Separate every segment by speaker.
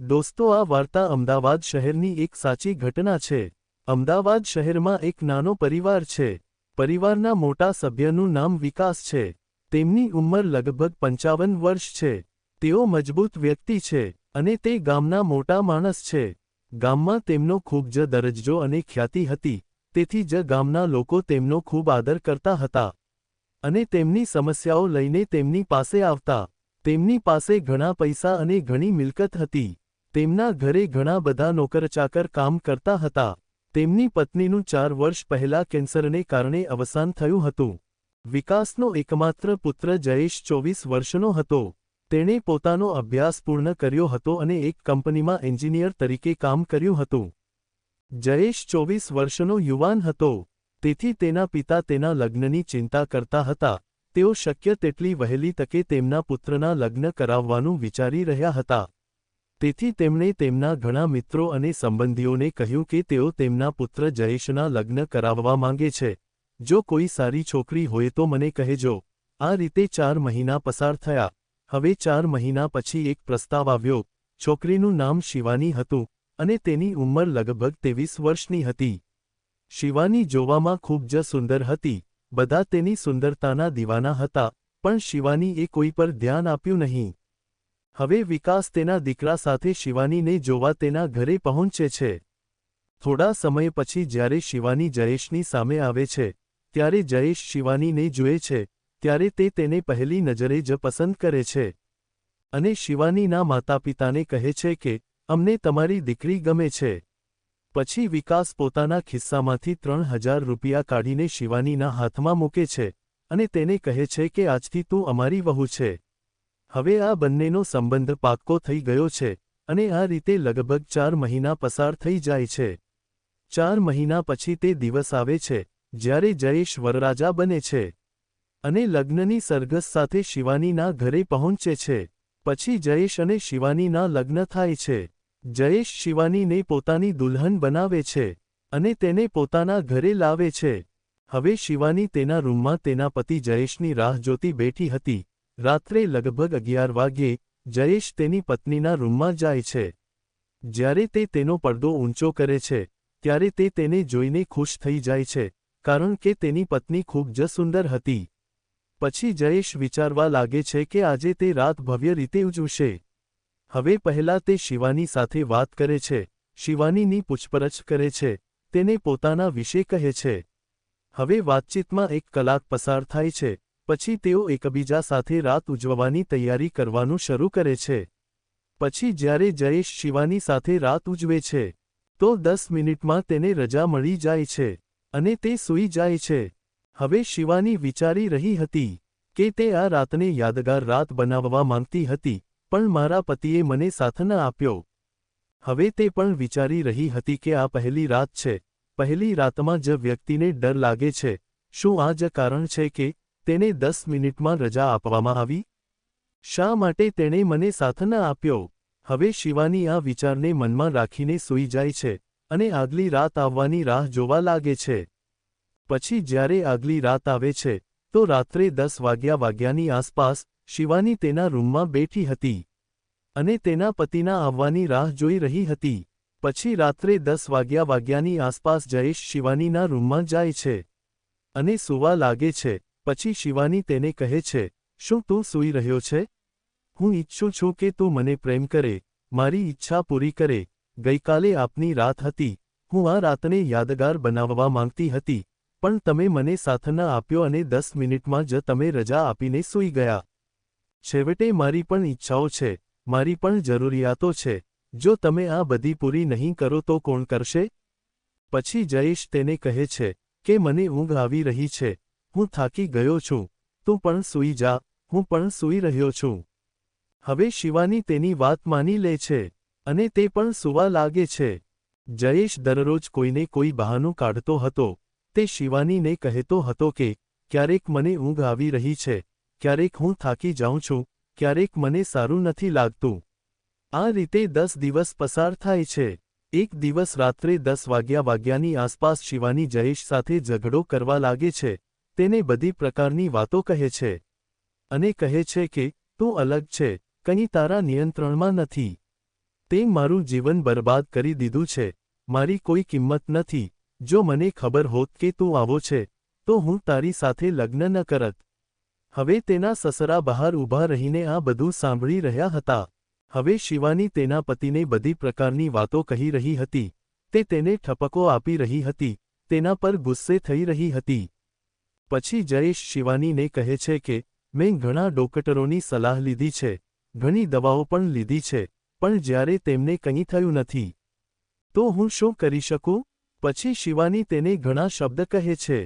Speaker 1: દોસ્તો, આ વાર્તા અમદાવાદ શહેરની એક સાચી ઘટના છે। અમદાવાદ શહેરમાં એક નાનો પરિવાર છે। પરિવારના મોટા સભ્યનું નામ વિકાસ છે। તેમની ઉંમર લગભગ 55 વર્ષ છે। તેઓ મજબૂત વ્યક્તિ છે અને તે ગામના મોટા માણસ છે। ગામમાં તેમનો ખૂબ જ દરજ્જો અને ખ્યાતિ હતી, તેથી જ ગામના લોકો તેમનો ખૂબ આદર કરતા હતા અને તેમની સમસ્યાઓ લઈને તેમની પાસે આવતા। તેમની પાસે ઘણા પૈસા અને ઘણી મિલકત હતી। તેમના ઘરે ઘણા બધા નોકરચાકર કામ કરતા હતા। તેમની પત્નીનું 4 વર્ષ પહેલા કેન્સરને કારણે અવસાન થયું હતું। વિકાસનો એકમાત્ર પુત્ર જયેશ 24 વર્ષનો હતો। તેણે પોતાનો અભ્યાસ પૂર્ણ કર્યો હતો અને એક કંપનીમાં એન્જિનિયર તરીકે કામ કર્યું હતું। જયેશ 24 વર્ષનો યુવાન હતો, તેથી તેના પિતા તેના લગ્નની ચિંતા કરતા હતા। તેઓ શક્ય તેટલી વહેલી તકે તેમના પુત્રના લગ્ન કરાવવાનું વિચારી રહ્યા હતા। તેથી તેમણે તેમના ઘણા મિત્રો અને સંબંધીઓને કહ્યું કે તેઓ તેમના પુત્ર જયેશના લગ્ન કરાવવા માંગે છે। જો કોઈ સારી છોકરી હોય તો મને કહેજો। આ રીતે 4 મહિના પસાર થયા। હવે 4 મહિના પછી એક પ્રસ્તાવ આવ્યો। છોકરીનું નામ શિવાની હતું અને તેની ઉંમર લગભગ 23 વર્ષની હતી। શિવાની જોવામાં ખૂબ જ સુંદર હતી। બધા તેની સુંદરતાના દીવાના હતા, પણ શિવાનીએ કોઈ પર ધ્યાન આપ્યું નહીં। હવે વિકાસ તેના દીકરા સાથે શિવાનીને જોવા તેના ઘરે પહોંચે છે। થોડા સમય પછી જ્યારે શિવાની જયેશની સામે આવે છે, ત્યારે જયેશ શિવાનીને જુએ છે, ત્યારે તે તેને પહેલી નજરે જ પસંદ કરે છે અને શિવાનીના માતાપિતાને કહે છે કે અમને તમારી દીકરી ગમે છે। પછી વિકાસ પોતાના ખિસ્સામાંથી 3000 રૂપિયા કાઢીને શિવાનીના હાથમાં મૂકે છે અને તેને કહે છે કે આજથી તું અમારી વહુ છે। હવે આ બંનેનો સંબંધ પાક્કો થઈ ગયો છે અને આ રીતે લગભગ 4 મહિના પસાર થઈ જાય છે। 4 મહિના પછી તે દિવસ આવે છે જ્યારે જયેશ વરરાજા બને છે અને લગ્નની સરઘસ સાથે શિવાનીના ઘરે પહોંચે છે। પછી જયેશ અને શિવાનીના લગ્ન થાય છે। જયેશ શિવાનીને પોતાની દુલ્હન બનાવે છે અને તેને પોતાના ઘરે લાવે છે। હવે શિવાની તેના રૂમમાં તેના પતિ જયેશની રાહ જોતી બેઠી હતી। રાત્રે લગભગ 11 વાગ્યે જયેશ તેની પત્નીના રૂમમાં જાય છે। જ્યારે તે તેનો પડદો ઊંચો કરે છે, ત્યારે તે તેને જોઈને ખુશ થઈ જાય છે, કારણ કે તેની પત્ની ખૂબ જ સુંદર હતી। પછી જયેશ વિચારવા લાગે છે કે આજે તે રાત ભવ્ય રીતે ઉજવશે। હવે પહેલા તે શિવાની સાથે વાત કરે છે, શિવાનીની પૂછપરછ કરે છે, તેને પોતાના વિશે કહે છે। હવે વાતચીતમાં 1 કલાક પસાર થાય છે। પછી તેઓ એકબીજા સાથે રાત ઉજવવાની તૈયારી કરવાનું શરૂ કરે છે। પછી જ્યારે જયેશ શિવાની સાથે રાત ઉજવે છે, તો 10 મિનિટમાં તેને રજા મળી જાય છે અને તે સૂઈ જાય છે। હવે શિવાની વિચારી રહી હતી કે તે આ રાતને યાદગાર રાત બનાવવા માંગતી હતી, પણ મારા પતિએ મને સાથ ન આપ્યો। હવે તે પણ વિચારી રહી હતી કે આ પહેલી રાત છે। પહેલી રાતમાં જ વ્યક્તિને ડર લાગે છે। શું આ જ કારણ છે કે તેને 10 મિનિટમાં રજા આપવામાં આવી? શા માટે તેણે મને સાથ ન આપ્યો? હવે શિવાની આ વિચારને મનમાં રાખીને સૂઈ જાય છે અને આગલી રાત આવવાની રાહ જોવા લાગે છે। પછી જ્યારે આગલી રાત આવે છે, તો રાત્રે 10 વાગ્યાની આસપાસ શિવાની તેના રૂમમાં બેઠી હતી અને તેના પતિના આવવાની રાહ જોઈ રહી હતી। પછી રાત્રે 10 વાગ્યાની આસપાસ જયેશ શિવાનીના રૂમમાં જાય છે અને સૂવા લાગે છે। પછી શિવાની તેને કહે છે, શું તું સૂઈ રહ્યો છે? હું ઈચ્છું છું કે તું મને પ્રેમ કરે, મારી ઈચ્છા પૂરી કરે। ગઈકાલે આપની રાત હતી, હું આ રાતને યાદગાર બનાવવા માંગતી હતી, પણ તમે મને સાથ ન આપ્યો અને 10 મિનિટમાં જ તમે રજા આપીને સૂઈ ગયા। છેવટે મારી પણ ઈચ્છાઓ છે, મારી પણ જરૂરિયાતો છે। જો તમે આ બધી પૂરી નહીં કરો તો કોણ કરશે? પછી જયેશ તેને કહે છે કે મને ઊંઘ આવી રહી છે, હું થાકી ગયો છું, તું પણ સૂઈ જા, હું પણ સૂઈ રહ્યો છું। હવે શિવાની તેની વાત માની લે છે અને તે પણ સૂવા લાગે છે। જયેશ દરરોજ કોઈને કોઈ બહાનું કાઢતો હતો। તે શિવાનીને કહેતો હતો કે ક્યારેક મને ઊંઘ આવી રહી છે, ક્યારેક હું થાકી જાઉં છું, ક્યારેક મને સારું નથી લાગતું। આ રીતે 10 દિવસ પસાર થાય છે। એક દિવસ રાત્રે 10 વાગ્યાની આસપાસ શિવાની જયેશ સાથે ઝઘડો કરવા લાગે છે। તેને બધી પ્રકારની વાતો કહે છે અને કહે છે કે તું અલગ છે, કંઈ તારા નિયંત્રણમાં નથી। તે મારું જીવન બરબાદ કરી દીધું છે, મારી કોઈ કિંમત નથી, જો મને ખબર હોત કે તું આવો છે, તો હું તારી સાથે લગ્ન ન કરત. હવે તેના સસરા બહાર ઊભા રહીને આ બધું સાંભળી રહ્યા હતા. હવે શિવાની તેના પતિને બધી પ્રકારની વાતો કહી રહી હતી, તે તેને ઠપકો આપી રહી હતી, તેના પર ગુસ્સે થઈ રહી હતી. પછી જયેશ શિવાનીને કહે છે કે, મેં ઘણા ડોક્ટરોની સલાહ લીધી છે, ઘણી દવાઓ પણ લીધી છે, પણ જ્યારે તેમને કંઈ થયું નથી. તો હું શું કરી શકું? પછી શિવાની તેને ઘણા શબ્દ કહે છે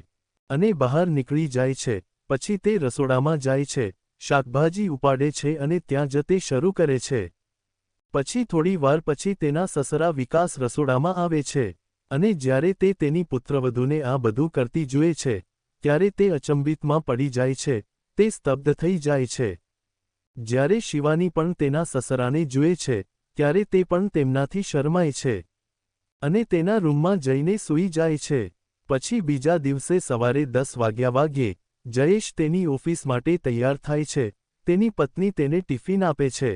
Speaker 1: અને બહાર નીકળી જાય છે. પછી તે રસોડામાં જાય છે, શાકભાજી ઉપાડે છે અને ત્યાં જ તે શરૂ કરે છે. પછી થોડી વાર પછી તેના સસરા વિકાસ રસોડામાં આવે છે અને જ્યારે તે તેની પુત્રવધૂને આ બધું કરતી જુએ છે, ત્યારે તે અચંબિતમાં પડી જાય છે, તે સ્તબ્ધ થઈ જાય છે. જ્યારે શિવાની પણ તેના સસરાને જુએ છે, ત્યારે તે પણ તેમનાથી શરમાય છે અને તેના રૂમમાં જઈને સૂઈ જાય છે. પછી બીજા દિવસે સવારે 10 વાગ્યે જયેશ તેની ઓફિસ માટે તૈયાર થાય છે. તેની પત્ની તેને ટિફિન આપે છે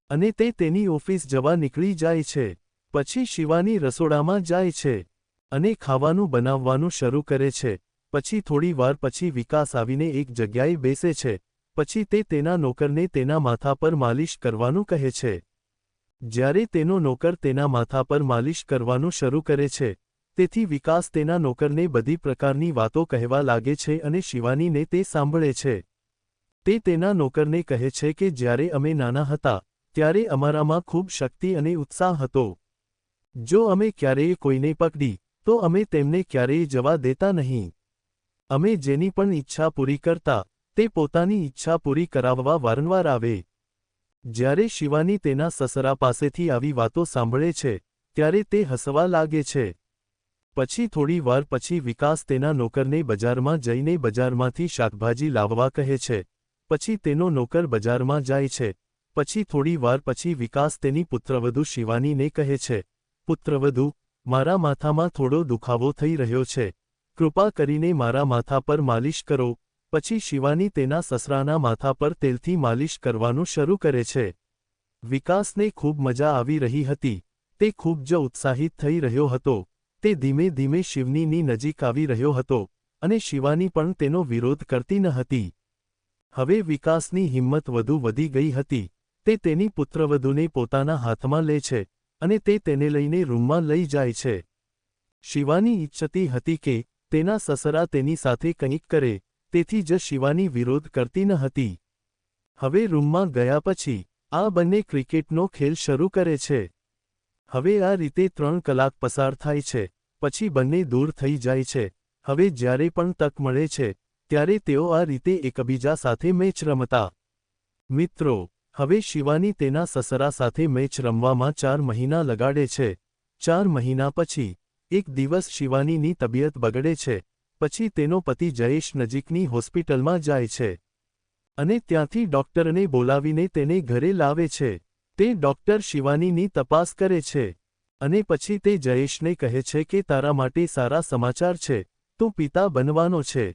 Speaker 1: અને તે તેની ઓફિસ જવા નીકળી જાય છે. પછી શિવાની રસોડામાં જાય છે અને ખાવાનું બનાવવાનું શરૂ કરે છે. પછી થોડી વાર પછી વિકાસ આવીને એક જગ્યાએ બેસે છે. પછી તે તેના નોકરને તેના માથા પર માલિશ કરવાનું કહે છે. જ્યારે તેનો નોકર તેના માથા પર માલિશ કરવાનું શરૂ કરે છે, તેથી વિકાસ તેના નોકરને બધી પ્રકારની વાતો કહેવા લાગે છે અને શિવાનીને તે સાંભળે છે. તે તેના નોકરને કહે છે કે જ્યારે અમે નાના હતા, ત્યારે અમારામાં ખૂબ શક્તિ અને ઉત્સાહ હતો. જો અમે ક્યારેય કોઈને પકડી, તો અમે તેમને ક્યારેય જવા દેતા નહીં. અમે જેની પણ ઈચ્છા પૂરી કરતા, તે પોતાની ઈચ્છા પૂરી કરાવવા વારંવાર આવે. જ્યારે શિવાની તેના સસરા પાસેથી આવી વાતો સાંભળે છે, ત્યારે તે હસવા લાગે છે. પછી થોડી વાર પછી વિકાસ તેના નોકરને બજારમાં જઈને બજારમાંથી શાકભાજી લાવવા કહે છે. પછી તેનો નોકર બજારમાં જાય છે. પછી થોડી વાર પછી વિકાસ તેની પુત્રવધૂ શિવાનીને કહે છે, પુત્રવધૂ, મારા માથામાં થોડો દુખાવો થઈ રહ્યો છે, કૃપા કરીને મારા માથા પર માલિશ કરો. પછી શિવાની તેના સસરાના માથા પર તેલથી માલિશ કરવાનું શરૂ કરે છે. વિકાસને ખૂબ મજા આવી રહી હતી, તે ખૂબ જ ઉત્સાહિત થઈ રહ્યો હતો. તે ધીમે ધીમે શિવનીની નજીક આવી રહ્યો હતો અને શિવાની પણ તેનો વિરોધ કરતી ન હતી. હવે વિકાસની હિંમત વધુ વધી ગઈ હતી. તે તેની પુત્રવધૂને પોતાના હાથમાં લે છે અને તે તેને લઈને રૂમમાં લઈ જાય છે. શિવાની ઈચ્છતી હતી કે તેના સસરા તેની સાથે કંઈક કરે, તેથી જ શિવાની વિરોધ કરતી ન હતી. હવે રૂમમાં ગયા પછી આ બંને ક્રિકેટનો ખેલ શરૂ કરે છે. હવે આ રીતે 3 કલાક પસાર થાય છે. પછી બંને દૂર થઈ જાય છે. હવે જ્યારે પણ તક મળે છે, ત્યારે તેઓ આ રીતે એકબીજા સાથે મેચ રમતા. મિત્રો, હવે શિવાની તેના સસરા સાથે મેચ રમવામાં 4 મહિના લગાડે છે. 4 મહિના પછી એક દિવસ શિવાનીની તબિયત બગડે છે. પછી તેનો પતિ જયેશ નજીકની હોસ્પિટલમાં જાય છે અને ત્યાંથી ડોક્ટરને બોલાવીને તેને ઘરે લાવે છે. તે ડોક્ટર શિવાનીની તપાસ કરે છે અને પછી તે જયેશને કહે છે કે તારા માટે સારા સમાચાર છે, તું પિતા બનવાનો છે.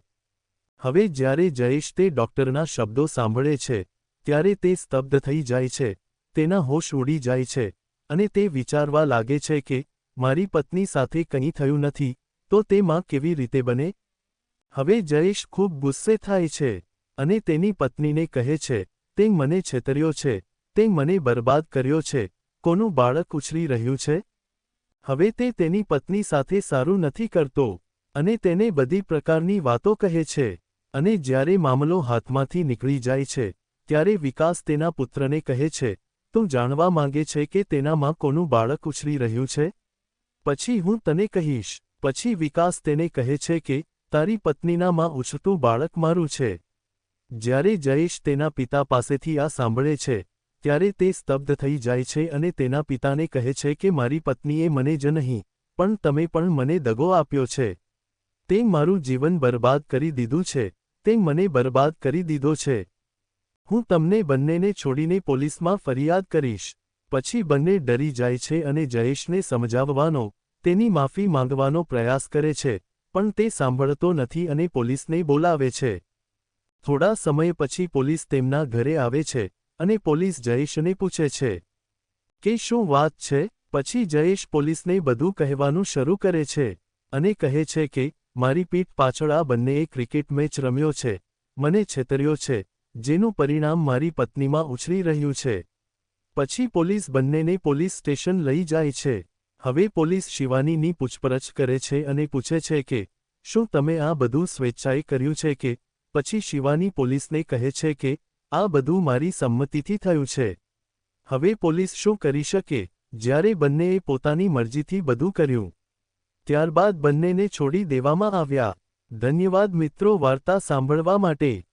Speaker 1: હવે જ્યારે જયેશ તે ડોક્ટરના શબ્દો સાંભળે છે, ત્યારે તે સ્તબ્ધ થઈ જાય છે. તેના હોશ ઉડી જાય છે અને તે વિચારવા લાગે છે કે મારી પત્ની સાથે કંઈ થયું નથી, તો તે માં કેવી રીતે બને? હવે જયેશ ખૂબ ગુસ્સે થાય છે અને તેની પત્નીને કહે છે, તે મને છેતર્યો છે, તે મને બરબાદ કર્યો છે, કોનું બાળક ઉછરી રહ્યું છે? હવે તે તેની પત્ની સાથે સારું નથી કરતો અને તેને બધી પ્રકારની વાતો કહે છે. અને જ્યારે મામલો હાથમાંથી નીકળી જાય છે, ત્યારે વિકાસ તેના પુત્રને કહે છે, તું જાણવા માંગે છે કે તેનામાં કોનું બાળક ઉછરી રહ્યું છે? પછી હું તને કહીશ. પછી વિકાસ તેને કહે છે કે તારી પત્નીના માં ઉછરતું બાળક મારું છે. જ્યારે જયેશ તેના પિતા પાસેથી આ સાંભળે છે, ત્યારે તે સ્તબ્ધ થઈ જાય છે અને તેના પિતાને કહે છે કે મારી પત્નીએ મને જ નહીં, પણ તમે પણ મને દગો આપ્યો છે. તે મારું જીવન બરબાદ કરી દીધું છે, તે મને બરબાદ કરી દીધો છે. હું તમને બંનેને છોડીને પોલીસમાં ફરિયાદ કરીશ. પછી બંને ડરી જાય છે અને જયેશને સમજાવવાનો, તેની માફી માંગવાનો પ્રયાસ કરે છે, પણ તે સાંભળતો નથી અને પોલીસને બોલાવે છે. થોડા સમય પછી પોલીસ તેમના ઘરે આવે છે અને પોલીસ જયેશને પૂછે છે, કે શું વાત છે? પછી જયેશ પોલીસને બધું કહેવાનું શરૂ કરે છે અને કહે છે કે મારી પીઠ પાછળ આ બંનેએ ક્રિકેટ મેચ રમ્યો છે, મને છેતર્યો છે, જેનું પરિણામ મારી પત્નીમાં ઉછળી રહ્યું છે. પછી પોલીસ બંનેને પોલીસ સ્ટેશન લઈ જાય છે. હવે પોલીસ શિવાનીની પૂછપરછ કરે છે અને પૂછે છે કે શું તમે આ બધું સ્વેચ્છાએ કર્યું છે કે? પછી શિવાની પોલીસને કહે છે કે આ બધું મારી સંમતિથી થયું છે. હવે પોલીસ શું કરી શકે જ્યારે બંનેએ પોતાની મરજીથી બધું કર્યું? ત્યારબાદ બંનેને છોડી દેવામાં આવ્યા. ધન્યવાદ મિત્રો વાર્તા સાંભળવા માટે.